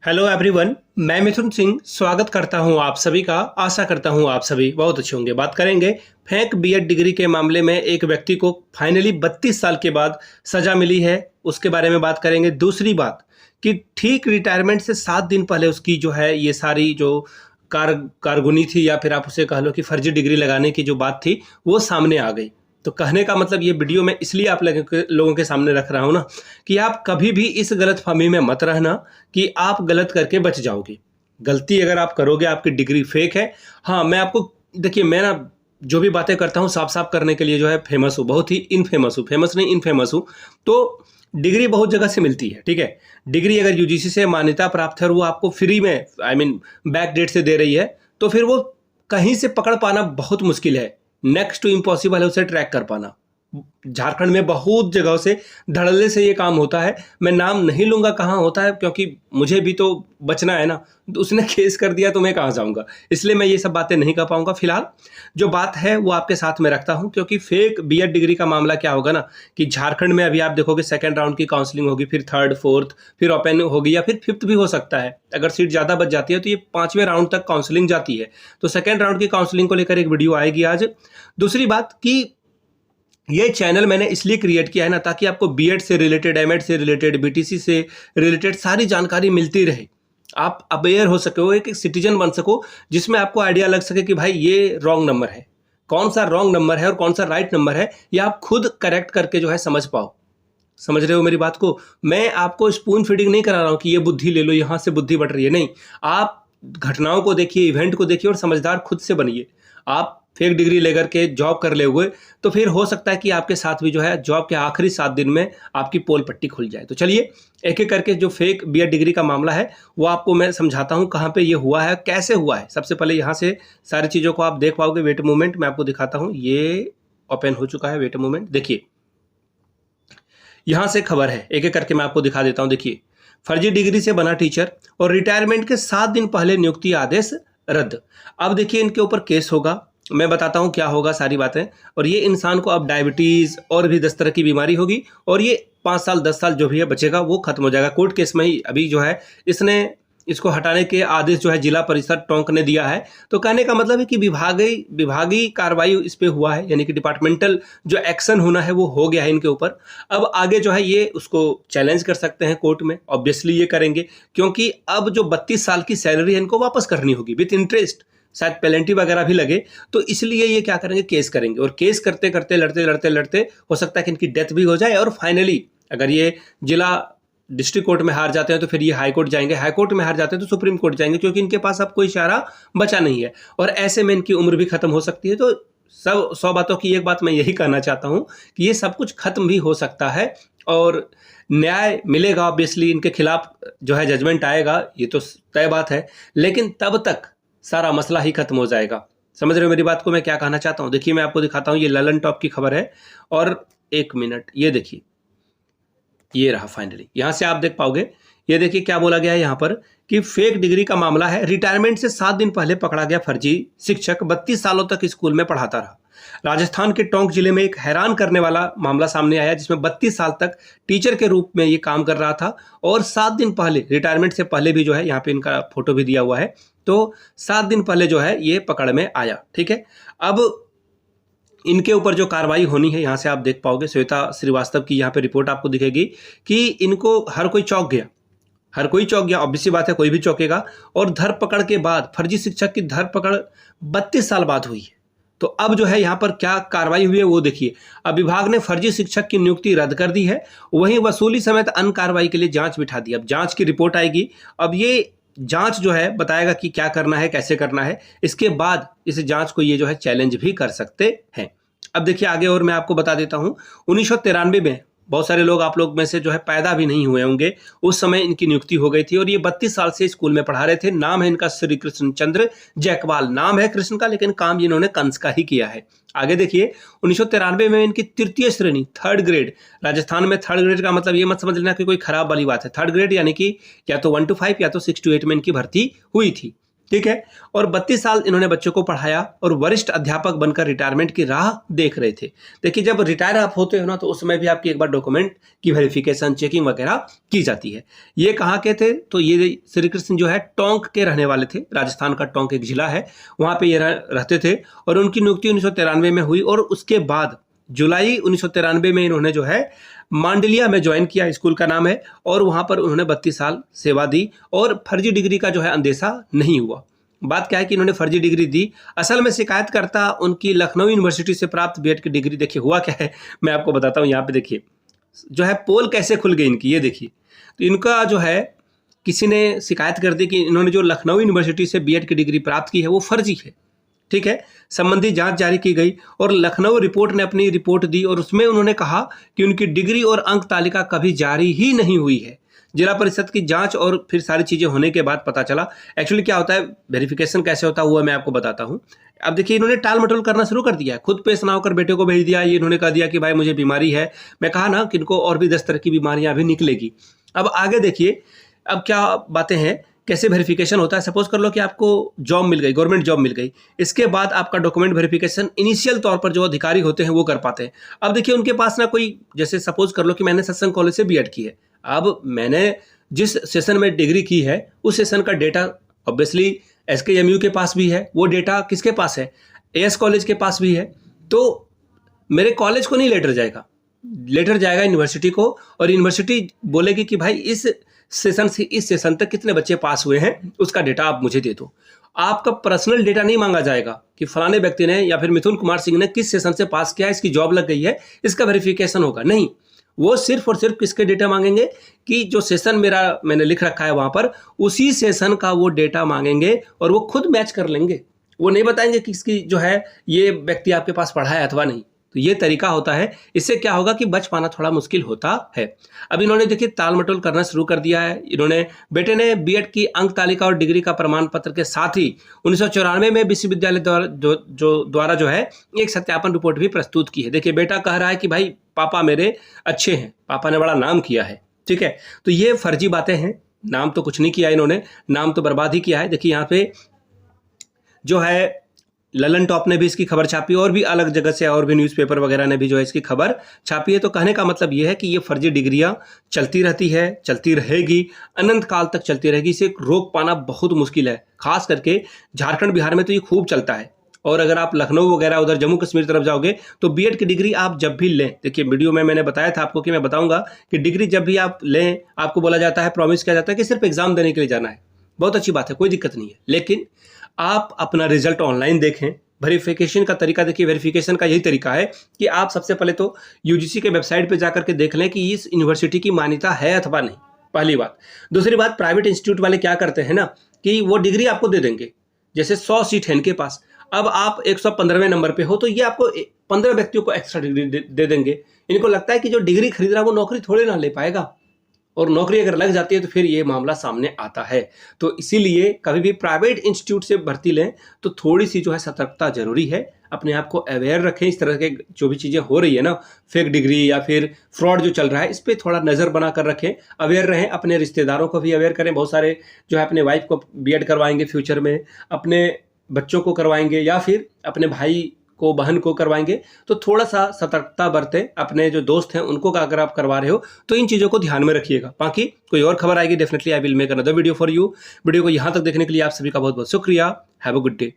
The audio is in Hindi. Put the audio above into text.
हेलो एवरीवन, मैं मिथुन सिंह स्वागत करता हूं आप सभी का। आशा करता हूं आप सभी बहुत अच्छे होंगे। बात करेंगे फेक बीएड डिग्री के मामले में एक व्यक्ति को फाइनली 32 साल के बाद सजा मिली है, उसके बारे में बात करेंगे। दूसरी बात कि ठीक रिटायरमेंट से 7 दिन पहले उसकी जो है ये सारी जो कारगुनी थी या फिर आप उसे कह लो कि फर्जी डिग्री लगाने की जो बात थी वो सामने आ गई। तो कहने का मतलब ये वीडियो मैं इसलिए आप लोगों के सामने रख रहा हूँ ना कि आप कभी भी इस गलतफहमी में मत रहना कि आप गलत करके बच जाओगे। गलती अगर आप करोगे, आपकी डिग्री फेक है। हाँ, मैं आपको देखिए, मैं ना जो भी बातें करता हूँ साफ साफ करने के लिए जो है फेमस हूँ, बहुत ही इनफेमस हूँ, फेमस नहीं इनफेमस हूँ। तो डिग्री बहुत जगह से मिलती है, ठीक है। डिग्री अगर यूजीसी से मान्यता प्राप्त है और वो आपको फ्री में बैक डेट से दे रही है, तो फिर वो कहीं से पकड़ पाना बहुत मुश्किल है, नेक्स्ट टू इम्पॉसिबल है उसे ट्रैक कर पाना। झारखंड में बहुत जगहों से धड़ल्ले से ये काम होता है। मैं नाम नहीं लूंगा कहाँ होता है, क्योंकि मुझे भी तो बचना है ना। तो उसने केस कर दिया तो मैं कहाँ जाऊंगा, इसलिए मैं ये सब बातें नहीं कर पाऊंगा। फिलहाल जो बात है वो आपके साथ में रखता हूं, क्योंकि फेक बीएड डिग्री का मामला क्या होगा ना कि झारखंड में अभी आप देखोगे सेकंड राउंड की काउंसलिंग होगी, फिर थर्ड, फोर्थ, फिर ओपन होगी या फिर फिफ्थ भी हो सकता है। अगर सीट ज़्यादा बच जाती है तो ये 5वें राउंड तक काउंसलिंग जाती है। तो सेकेंड राउंड की काउंसलिंग को लेकर एक वीडियो आएगी आज। दूसरी बात कि ये चैनल मैंने इसलिए क्रिएट किया है ना ताकि आपको बीएड से रिलेटेड, एमएड से रिलेटेड, बीटीसी से रिलेटेड सारी जानकारी मिलती रहे। आप अवेयर हो सको, एक सिटीजन बन सको, जिसमें आपको आइडिया लग सके कि भाई ये रॉन्ग नंबर है, कौन सा रॉन्ग नंबर है और कौन सा राइट नंबर है, ये आप खुद करेक्ट करके जो है समझ पाओ। समझ रहे हो मेरी बात को? मैं आपको स्पून फीडिंग नहीं करा रहा हूँ कि ये बुद्धि ले लो, यहाँ से बुद्धि बढ़ रही है, नहीं। आप घटनाओं को देखिए, इवेंट को देखिए और समझदार खुद से बनिए। आप फेक डिग्री लेकर के जॉब कर ले हुए तो फिर हो सकता है कि आपके साथ भी जो है जॉब के आखिरी 7 दिन में आपकी पोल पट्टी खुल जाए। तो चलिए एक एक करके जो फेक बीएड डिग्री का मामला है वो आपको मैं समझाता हूँ, कहाँ पे ये हुआ है, कैसे हुआ है। सबसे पहले यहाँ से सारी चीज़ों को आप देख पाओगे। वेट मूवमेंट मैं आपको दिखाता हूँ, ये ओपन हो चुका है वेट मूवमेंट। देखिए यहाँ से खबर है, एक एक करके मैं आपको दिखा देता हूँ। देखिए, फर्जी डिग्री से बना टीचर और रिटायरमेंट के 7 दिन पहले नियुक्ति आदेश रद्द। अब देखिए इनके ऊपर केस होगा, मैं बताता हूँ क्या होगा सारी बातें। और ये इंसान को अब डायबिटीज़ और भी 10 तरह की बीमारी होगी और ये 5 साल 10 साल जो भी है बचेगा वो खत्म हो जाएगा। कोर्ट केस में ही अभी जो है इसने इसको हटाने के आदेश जो है जिला परिषद टोंक ने दिया है। तो कहने का मतलब है कि विभागीय कार्रवाई इस पे हुआ है, यानी कि डिपार्टमेंटल जो एक्शन होना है वो हो गया है इनके ऊपर। अब आगे जो है ये उसको चैलेंज कर सकते हैं कोर्ट में, ऑब्वियसली ये करेंगे, क्योंकि अब जो 32 साल की सैलरी है इनको वापस करनी होगी विथ इंटरेस्ट, शायद पेनल्टी वगैरह भी लगे। तो इसलिए ये क्या करेंगे, केस करेंगे। और केस करते करते लड़ते हो सकता है कि इनकी डेथ भी हो जाए। और फाइनली अगर ये जिला डिस्ट्रिक्ट कोर्ट में हार जाते हैं तो फिर ये हाई कोर्ट जाएंगे, हाई कोर्ट में हार जाते हैं तो सुप्रीम कोर्ट जाएंगे, क्योंकि इनके पास अब कोई इशारा बचा नहीं है और ऐसे में इनकी उम्र भी खत्म हो सकती है। तो सब 100 बातों की एक बात मैं यही कहना चाहता हूँ कि ये सब कुछ खत्म भी हो सकता है और न्याय मिलेगा। ऑब्वियसली इनके खिलाफ जो है जजमेंट आएगा, ये तो तय बात है, लेकिन तब तक सारा मसला ही खत्म हो जाएगा। समझ रहे हो मेरी बात को मैं क्या कहना चाहता हूँ? देखिए मैं आपको दिखाता हूँ, ये ललन टॉप की खबर है और 1 मिनट, ये देखिए ये रहा फाइनली। यहाँ से आप देख पाओगे, ये देखिए क्या बोला गया है यहाँ पर कि फेक डिग्री का मामला है। रिटायरमेंट से 7 दिन पहले पकड़ा गया फर्जी शिक्षक, 32 सालों तक स्कूल में पढ़ाता रहा। राजस्थान के टोंक जिले में एक हैरान करने वाला मामला सामने आया, जिसमें 32 साल तक टीचर के रूप में ये काम कर रहा था और 7 दिन पहले, रिटायरमेंट से पहले भी जो है, यहाँ पे इनका फोटो भी दिया हुआ है, तो 7 दिन पहले जो है ये पकड़ में आया। ठीक है, अब इनके ऊपर जो कार्रवाई होनी है, यहाँ से आप देख पाओगे श्वेता श्रीवास्तव की यहाँ पे रिपोर्ट आपको दिखेगी कि इनको हर कोई चौंक गया, हर कोई चौंक गया। ऑब्वियसली बात है, कोई भी चौंकेगा। और धरपकड़ के बाद, फर्जी शिक्षक की धरपकड़ 32 साल बाद हुई है। तो अब जो है यहाँ पर क्या कार्रवाई हुई है वो देखिए। अब विभाग ने फर्जी शिक्षक की नियुक्ति रद्द कर दी है, वहीं वसूली समेत अन्य कार्रवाई के लिए जांच बिठा दी। अब जांच की रिपोर्ट आएगी, अब ये जांच जो है बताएगा कि क्या करना है, कैसे करना है। इसके बाद इस जांच को ये जो है चैलेंज भी कर सकते हैं। अब देखिए आगे और मैं आपको बता देता हूँ, 1993 में बहुत सारे लोग आप लोग में से जो है पैदा भी नहीं हुए होंगे, उस समय इनकी नियुक्ति हो गई थी और ये 32 साल से स्कूल में पढ़ा रहे थे। नाम है इनका श्री कृष्ण चंद्र जयकवाल, नाम है कृष्ण का, लेकिन काम इन्होंने कंस का ही किया है। आगे देखिए, 1993 में इनकी तृतीय श्रेणी, 3rd ग्रेड, राजस्थान में 3rd ग्रेड का मतलब ये मत समझ लेना कि कोई खराब वाली बात है। 3rd ग्रेड यानी कि या तो 1 to 5 या तो 6 to 8 में इनकी भर्ती हुई थी। ठीक है। और 32 साल इन्होंने बच्चों को पढ़ाया और वरिष्ठ अध्यापक बनकर रिटायरमेंट की राह देख रहे थे। देखिए, जब रिटायर आप होते हो ना, तो उस समय भी आपकी एक बार डॉक्यूमेंट की वेरिफिकेशन, चेकिंग वगैरह की जाती है। ये कहाँ के थे? तो ये श्री कृष्ण जो है टोंक के रहने वाले थे। राजस्थान का टोंक एक जिला है, वहाँ पे ये रहते थे। और उनकी नियुक्ति 1993 में हुई और उसके बाद जुलाई 1993 में इन्होंने जो है मांडलिया में ज्वाइन किया, स्कूल का नाम है, और वहां पर उन्होंने 32 साल सेवा दी और फर्जी डिग्री का जो है अंदेशा नहीं हुआ। बात क्या है कि इन्होंने फर्जी डिग्री दी। असल में शिकायतकर्ता उनकी लखनऊ यूनिवर्सिटी से प्राप्त बीएड की डिग्री, देखिए हुआ क्या है मैं आपको बताता हूँ। यहाँ पे देखिए जो है पोल कैसे खुल गई इनकी, ये देखिए। तो इनका जो है किसी ने शिकायत कर दी कि इन्होंने जो लखनऊ यूनिवर्सिटी से बीएड की डिग्री प्राप्त की है वो फर्जी है, ठीक है। संबंधी जांच जारी की गई और लखनऊ रिपोर्ट ने अपनी रिपोर्ट दी और उसमें उन्होंने कहा कि उनकी डिग्री और अंक तालिका कभी जारी ही नहीं हुई है। जिला परिषद की जांच और फिर सारी चीजें होने के बाद पता चला एक्चुअली क्या होता है, वेरिफिकेशन कैसे होता हुआ मैं आपको बताता हूं। अब देखिए, इन्होंने टाल मटोल करना शुरू कर दिया है, खुद पेश ना होकर बेटे को भेज दिया। ये इन्होंने कह दिया कि भाई मुझे बीमारी है। मैं कहा ना कि इनको और भी 10 तरह की बीमारियां अभी निकलेगी। अब आगे देखिए, अब क्या बातें हैं, कैसे वेरिफिकेशन होता है। सपोज कर लो कि आपको जॉब मिल गई, गवर्नमेंट जॉब मिल गई, इसके बाद आपका डॉक्यूमेंट वेरिफिकेशन इनिशियल तौर पर जो अधिकारी होते हैं वो कर पाते हैं। अब देखिए, उनके पास ना कोई, जैसे सपोज कर लो कि मैंने सत्संग कॉलेज से बीएड की है। अब मैंने जिस सेशन में डिग्री की है उस सेशन का डेटा ऑब्वियसली SKMU के पास भी है, वो डेटा किसके पास है? AS कॉलेज के पास भी है। तो मेरे कॉलेज को नहीं लेटर जाएगा, लेटर जाएगा यूनिवर्सिटी को, और यूनिवर्सिटी बोलेगी कि भाई इस सेशन से इस सेशन तक कितने बच्चे पास हुए हैं, उसका डेटा आप मुझे दे दो। आपका पर्सनल डेटा नहीं मांगा जाएगा कि फलाने व्यक्ति ने या फिर मिथुन कुमार सिंह ने किस सेशन से पास किया, इसकी जॉब लग गई है, इसका वेरिफिकेशन होगा। नहीं, वो सिर्फ और सिर्फ किसके डेटा मांगेंगे कि जो सेशन मैंने लिख रखा है वहां पर, उसी सेशन का वो डेटा मांगेंगे और वो खुद मैच कर लेंगे। वो नहीं बताएंगे कि इसकी जो है ये व्यक्ति आपके पास पढ़ा है अथवा नहीं। तो ये तरीका होता है। इससे क्या होगा कि बच पाना थोड़ा मुश्किल होता है। अब इन्होंने देखिए ताल मटोल करना शुरू कर दिया है। इन्होंने बेटे ने बीएड की अंक तालिका और डिग्री का प्रमाण पत्र के साथ ही 1994 में विश्वविद्यालय द्वारा जो है एक सत्यापन रिपोर्ट भी प्रस्तुत की है। देखिए, बेटा कह रहा है कि भाई पापा मेरे अच्छे हैं, पापा ने बड़ा नाम किया है, ठीक है। तो ये फर्जी बातें हैं। नाम तो कुछ नहीं किया इन्होंने, नाम तो बर्बाद ही किया है। देखिए यहाँ पे जो है ललन टॉप ने भी इसकी खबर छापी और भी अलग जगह से और भी न्यूज़पेपर वगैरह ने भी जो है इसकी खबर छापी है। तो कहने का मतलब ये है कि ये फर्जी डिग्रियां चलती रहती है, चलती रहेगी, अनंत काल तक चलती रहेगी। इसे रोक पाना बहुत मुश्किल है। खास करके झारखंड बिहार में तो ये खूब चलता है। और अगर आप लखनऊ वगैरह उधर जम्मू कश्मीर तरफ जाओगे तो बीएड की डिग्री आप जब भी लें, देखिए वीडियो में मैंने बताया था आपको कि मैं बताऊंगा कि डिग्री जब भी आप लें, आपको बोला जाता है, प्रॉमिस किया जाता है कि सिर्फ एग्जाम देने के लिए जाना है। बहुत अच्छी बात है, कोई दिक्कत नहीं है। लेकिन आप अपना रिजल्ट ऑनलाइन देखें। वेरिफिकेशन का तरीका देखिए, वेरिफिकेशन का यही तरीका है कि आप सबसे पहले तो यूजीसी के वेबसाइट पे जाकर के देख लें कि इस यूनिवर्सिटी की मान्यता है अथवा नहीं, पहली बात। दूसरी बात, प्राइवेट इंस्टीट्यूट वाले क्या करते हैं ना कि वो डिग्री आपको दे देंगे। जैसे 100 सीट है इनके पास, अब आप 115वें नंबर पे हो तो ये आपको 15 व्यक्तियों को एक्स्ट्रा डिग्री दे देंगे। इनको लगता है कि जो डिग्री खरीद रहा है वो नौकरी थोड़ी ना ले पाएगा, और नौकरी अगर लग जाती है तो फिर ये मामला सामने आता है। तो इसीलिए कभी भी प्राइवेट इंस्टीट्यूट से भर्ती लें तो थोड़ी सी जो है सतर्कता जरूरी है। अपने आप को अवेयर रखें। इस तरह के जो भी चीज़ें हो रही है ना, फेक डिग्री या फिर फ्रॉड जो चल रहा है, इस पर थोड़ा नज़र बना कर रखें, अवेयर रहें। अपने रिश्तेदारों को भी अवेयर करें। बहुत सारे जो है अपने वाइफ को बीएड करवाएंगे फ्यूचर में, अपने बच्चों को करवाएंगे या फिर अपने भाई को, बहन को करवाएंगे। तो थोड़ा सा सतर्कता बरतें। अपने जो दोस्त हैं उनको अगर आप करवा रहे हो तो इन चीज़ों को ध्यान में रखिएगा। बाकी कोई और खबर आएगी definitely I will make another video for you. Video को यहाँ तक देखने के लिए आप सभी का बहुत बहुत शुक्रिया। Have a good day.